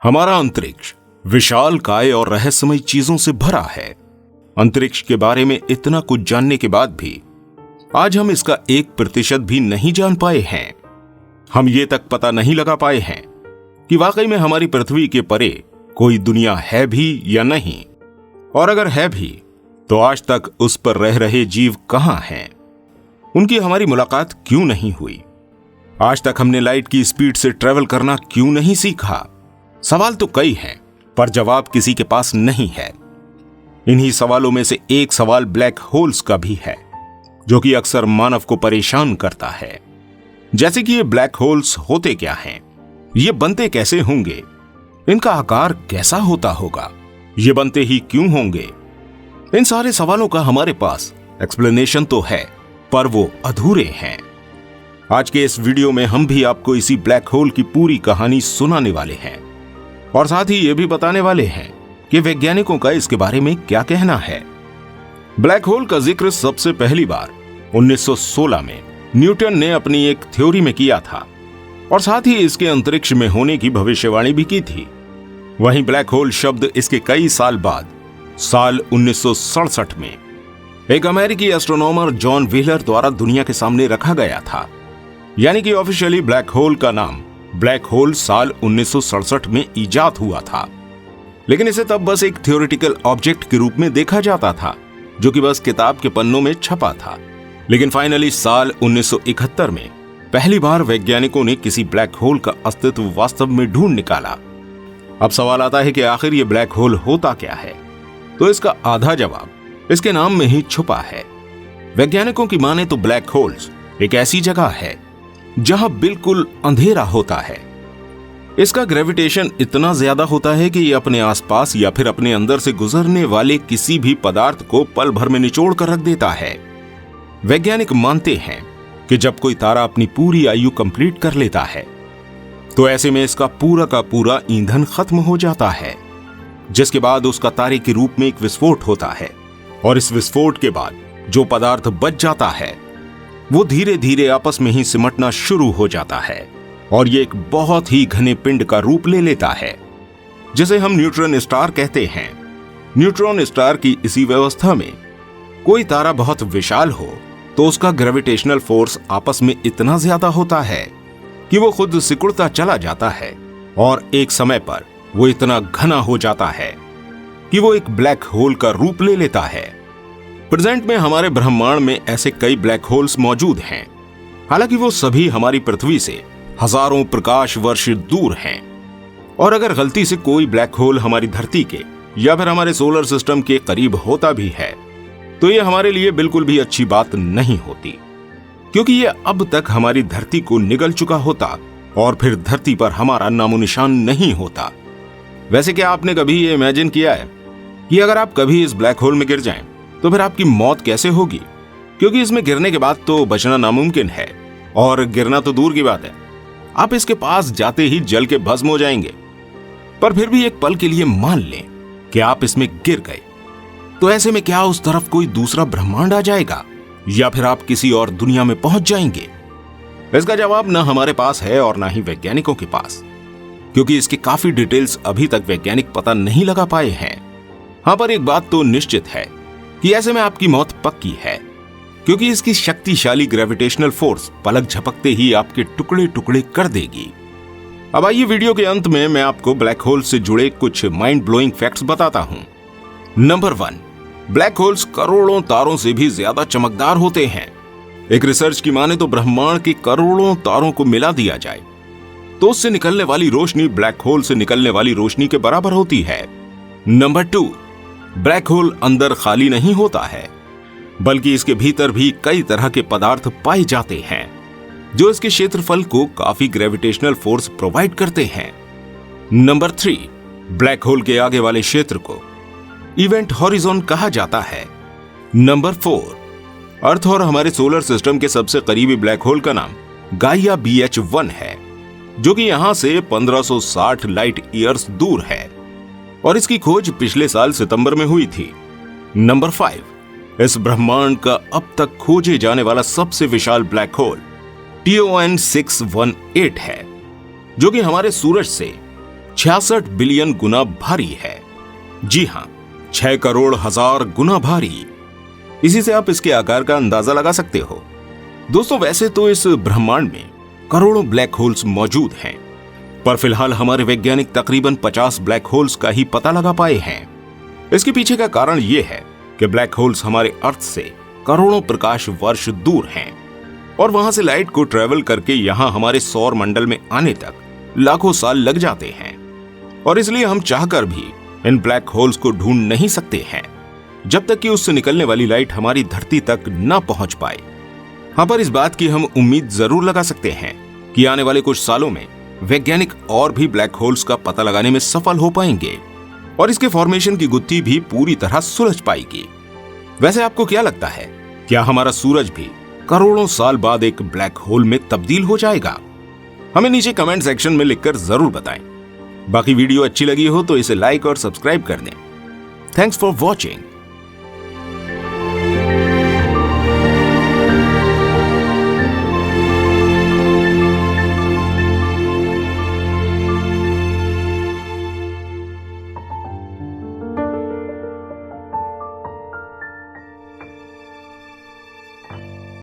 हमारा अंतरिक्ष विशालकाय और रहस्यमय चीजों से भरा है। अंतरिक्ष के बारे में इतना कुछ जानने के बाद भी आज हम इसका 1% भी नहीं जान पाए हैं। हम ये तक पता नहीं लगा पाए हैं कि वाकई में हमारी पृथ्वी के परे कोई दुनिया है भी या नहीं, और अगर है भी तो आज तक उस पर रह रहे जीव कहां हैं, उनकी हमारी मुलाकात क्यों नहीं हुई, आज तक हमने लाइट की स्पीड से ट्रेवल करना क्यों नहीं सीखा। सवाल तो कई हैं, पर जवाब किसी के पास नहीं है। इन्हीं सवालों में से एक सवाल ब्लैक होल्स का भी है, जो कि अक्सर मानव को परेशान करता है। जैसे कि ये ब्लैक होल्स होते क्या हैं, ये बनते कैसे होंगे, इनका आकार कैसा होता होगा, ये बनते ही क्यों होंगे। इन सारे सवालों का हमारे पास एक्सप्लेनेशन तो है, पर वो अधूरे हैं। आज के इस वीडियो में हम भी आपको इसी ब्लैक होल की पूरी कहानी सुनाने वाले हैं, और साथ ही ये भी बताने वाले हैं कि वैज्ञानिकों का इसके बारे में क्या कहना है। ब्लैक होल का जिक्र सबसे पहली बार 1916 में न्यूटन ने अपनी एक थ्योरी में किया था, और साथ ही इसके अंतरिक्ष में होने की भविष्यवाणी भी की थी। वहीं ब्लैक होल शब्द इसके कई साल बाद साल 1967 में एक अमेरिकी एस्ट्रोनॉमर जॉन व्हीलर द्वारा दुनिया के सामने रखा गया था। यानी कि ऑफिशियली ब्लैक होल का नाम ब्लैक होल साल 1967 में इजाद हुआ था, लेकिन इसे तब बस एक थ्योरेटिकल ऑब्जेक्ट के रूप में देखा जाता था, जो कि बस किताब के पन्नों में छपा था। लेकिन फाइनली साल 1971 में पहली बार वैज्ञानिकों ने किसी ब्लैक होल का अस्तित्व वास्तव में ढूंढ निकाला। अब सवाल आता है कि आखिर ये ब्लैक होल होता क्या है, तो इसका आधा जवाब इसके नाम में ही छुपा है। वैज्ञानिकों की माने तो ब्लैक होल्स एक ऐसी जगह है जहां बिल्कुल अंधेरा होता है। इसका ग्रेविटेशन इतना ज्यादा होता है कि ये अपने आसपास या फिर अपने अंदर से गुजरने वाले किसी भी पदार्थ को पल भर में निचोड़ कर रख देता है। वैज्ञानिक मानते हैं कि जब कोई तारा अपनी पूरी आयु कंप्लीट कर लेता है, तो ऐसे में इसका पूरा का पूरा ईंधन खत्म हो जाता है, जिसके बाद उसका तारे के रूप में एक विस्फोट होता है, और इस विस्फोट के बाद जो पदार्थ बच जाता है वो धीरे धीरे आपस में ही सिमटना शुरू हो जाता है, और ये एक बहुत ही घने पिंड का रूप ले लेता है, जिसे हम न्यूट्रॉन स्टार कहते हैं। न्यूट्रॉन स्टार की इसी व्यवस्था में कोई तारा बहुत विशाल हो तो उसका ग्रेविटेशनल फोर्स आपस में इतना ज्यादा होता है कि वो खुद सिकुड़ता चला जाता है, और एक समय पर वो इतना घना हो जाता है कि वो एक ब्लैक होल का रूप ले लेता है। प्रेजेंट में हमारे ब्रह्मांड में ऐसे कई ब्लैक होल्स मौजूद हैं, हालांकि वो सभी हमारी पृथ्वी से हजारों प्रकाश वर्ष दूर हैं। और अगर गलती से कोई ब्लैक होल हमारी धरती के या फिर हमारे सोलर सिस्टम के करीब होता भी है, तो ये हमारे लिए बिल्कुल भी अच्छी बात नहीं होती, क्योंकि ये अब तक हमारी धरती को निगल चुका होता और फिर धरती पर हमारा नामो निशान नहीं होता। वैसे क्या आपने कभी ये इमेजिन किया है कि अगर आप कभी इस ब्लैक होल में गिर जाएं, तो फिर आपकी मौत कैसे होगी? क्योंकि इसमें गिरने के बाद तो बचना नामुमकिन है, और गिरना तो दूर की बात है, आप इसके पास जाते ही जल के भस्म हो जाएंगे। पर फिर भी एक पल के लिए मान लें कि आप इसमें गिर गए, तो ऐसे में क्या उस तरफ कोई दूसरा ब्रह्मांड आ जाएगा, या फिर आप किसी और दुनिया में पहुंच जाएंगे? इसका जवाब ना हमारे पास है और ना ही वैज्ञानिकों के पास, क्योंकि इसके काफी डिटेल्स अभी तक वैज्ञानिक पता नहीं लगा पाए हैं। हां, पर एक बात तो निश्चित है कि ऐसे में आपकी मौत पक्की है, क्योंकि इसकी शक्तिशाली ग्रेविटेशनल फोर्स पलक झपकते ही आपके टुकड़े टुकड़े कर देगी। अब आइए वीडियो के अंत में मैं आपको ब्लैक होल से जुड़े कुछ माइंड ब्लोइंग फैक्ट्स बताता हूं। नंबर 1, ब्लैक होल्स करोड़ों तारों से भी ज्यादा चमकदार होते हैं। एक रिसर्च की माने तो ब्रह्मांड के करोड़ों तारों को मिला दिया जाए तो उससे निकलने वाली रोशनी ब्लैक होल से निकलने वाली रोशनी के बराबर होती है। नंबर 2, ब्लैक होल अंदर खाली नहीं होता है, बल्कि इसके भीतर भी कई तरह के पदार्थ पाए जाते हैं, जो इसके क्षेत्रफल को काफी ग्रेविटेशनल फोर्स प्रोवाइड करते हैं। नंबर 3, ब्लैक होल के आगे वाले क्षेत्र को इवेंट हॉरिजॉन कहा जाता है। नंबर 4, अर्थ और हमारे सोलर सिस्टम के सबसे करीबी ब्लैक होल का नाम गाइया BH1 है, जो कि यहां से 1560 लाइट ईयर्स दूर है, और इसकी खोज पिछले साल सितंबर में हुई थी। नंबर 5, इस ब्रह्मांड का अब तक खोजे जाने वाला सबसे विशाल ब्लैक होल TON 618 है, जो कि हमारे सूरज से 66 बिलियन गुना भारी है। जी हां, 6 करोड़ हजार गुना भारी। इसी से आप इसके आकार का अंदाजा लगा सकते हो। दोस्तों, वैसे तो इस ब्रह्मांड में करोड़ों ब्लैक होल्स मौजूद हैं, पर फिलहाल हमारे वैज्ञानिक तकरीबन 50 ब्लैक होल्स का ही पता लगा पाए हैं। इसके पीछे का कारण यह है कि ब्लैक होल्स हमारे अर्थ से करोड़ों प्रकाश वर्ष दूर हैं और वहां से लाइट को ट्रेवल करके यहां हमारे सौर मंडल में आने तक लाखों साल लग जाते हैं। और इसलिए हम चाहकर भी इन ब्लैक होल्स को ढूंढ नहीं सकते हैं जब तक कि उससे निकलने वाली लाइट हमारी धरती तक न पहुंच पाए। हाँ, पर इस बात की हम उम्मीद जरूर लगा सकते हैं कि आने वाले कुछ सालों में वैज्ञानिक और भी ब्लैक होल्स का पता लगाने में सफल हो पाएंगे और इसके फॉर्मेशन की गुत्थी भी पूरी तरह सुलझ पाएगी। वैसे आपको क्या लगता है, क्या हमारा सूरज भी करोड़ों साल बाद एक ब्लैक होल में तब्दील हो जाएगा? हमें नीचे कमेंट सेक्शन में लिखकर जरूर बताएं। बाकी वीडियो अच्छी लगी हो तो इसे लाइक और सब्सक्राइब कर दें। Thanks for watching.